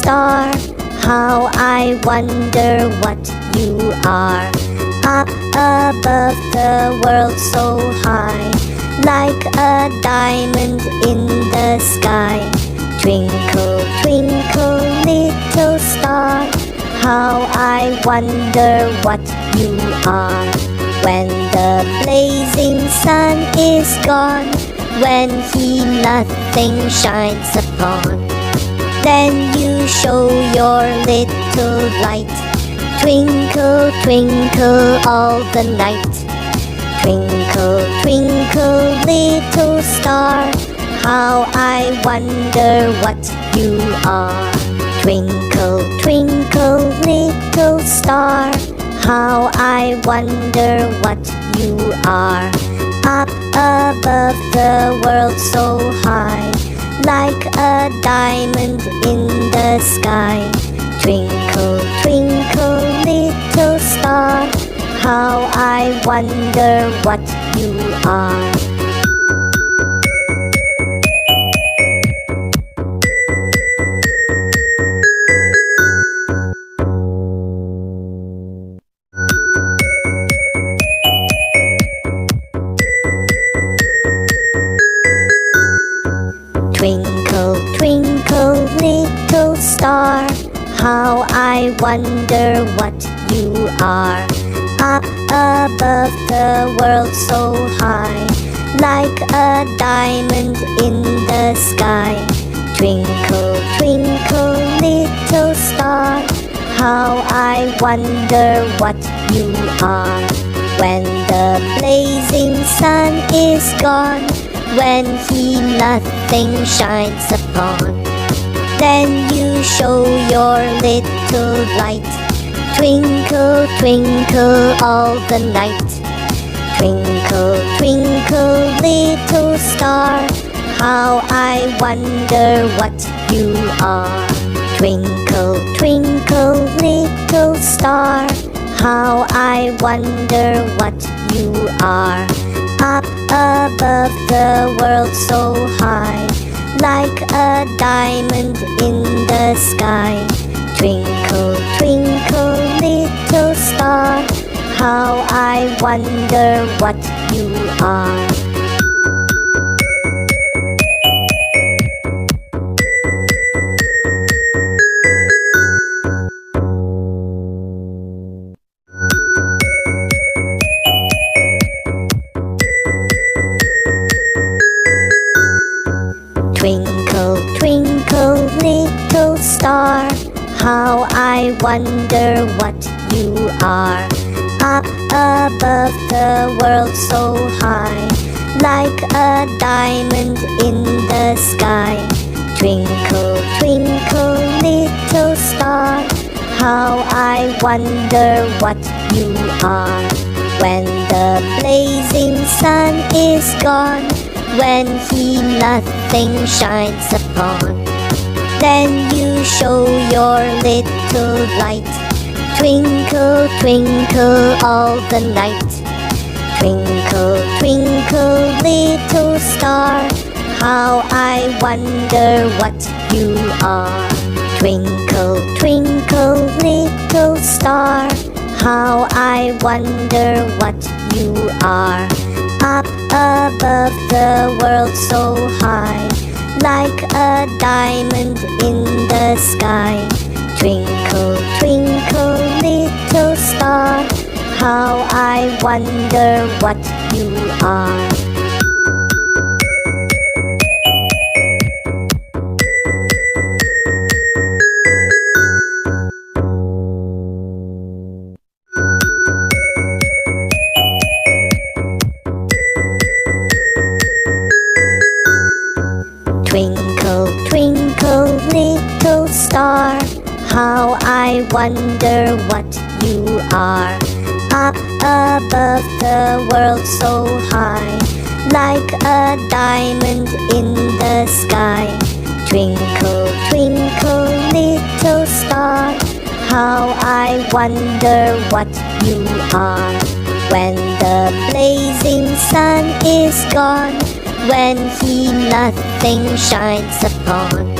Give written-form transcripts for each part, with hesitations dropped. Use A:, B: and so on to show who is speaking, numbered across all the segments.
A: star, how I wonder what you are. Up above the world so high, like a diamond in the sky. Twinkle, twinkle, little star, how I wonder what you are. When the blazing sun is gone, when he nothing shines upon, then you show your little light. Twinkle, twinkle all the night. Twinkle, twinkle, little star, how I wonder what you are. Twinkle, twinkle, little star, how I wonder what you are. Up above the world so high, like a diamond in the sky. Twinkle, twinkle, little star, how I wonder what you are. Twinkle, twinkle, little star, how I wonder what you are. Up above the world so high, like a diamond in the sky. Twinkle, twinkle, little star, how I wonder what you are. When the blazing sun is gone, when he nothing shines upon, then you show your little light. Twinkle, twinkle all the night. Twinkle, twinkle, little star, how I wonder what you are. Twinkle, twinkle, little star, how I wonder what you are. Up above the world so high, like a diamond in the sky. Twinkle, twinkle, little star, how I wonder what you are. Twinkle, twinkle, little star, how I wonder what you are. Up above the world so high, like a diamond in the sky. Twinkle, twinkle, little star, how I wonder what you are. When the blazing sun is gone, when he nothing shines upon, then you show your little light. Twinkle, twinkle all the night. Twinkle, twinkle, little star, how I wonder what you are. Twinkle, twinkle, little star, how I wonder what you are. Up above the world so high, like a diamond in the sky. Twinkle, twinkle, little star, how I wonder what you are. Twinkle, twinkle, little star, how I wonder what you are. Up above the world so high, like a diamond in the sky. Twinkle, twinkle, little star, how I wonder what you are. When the blazing sun is gone, when he nothing shines upon,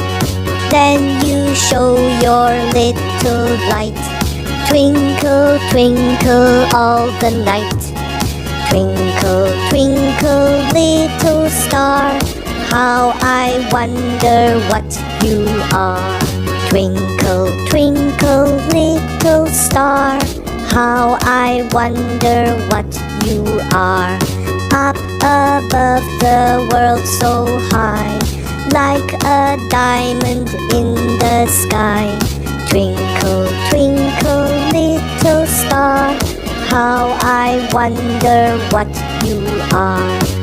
A: then you show your little light. Twinkle, twinkle all the night. Twinkle, twinkle little star, how I wonder what you are. Twinkle, twinkle little star, how I wonder what you are. Up above the world so high, like a diamond in the sky. Twinkle, twinkle little star, how I wonder what you are.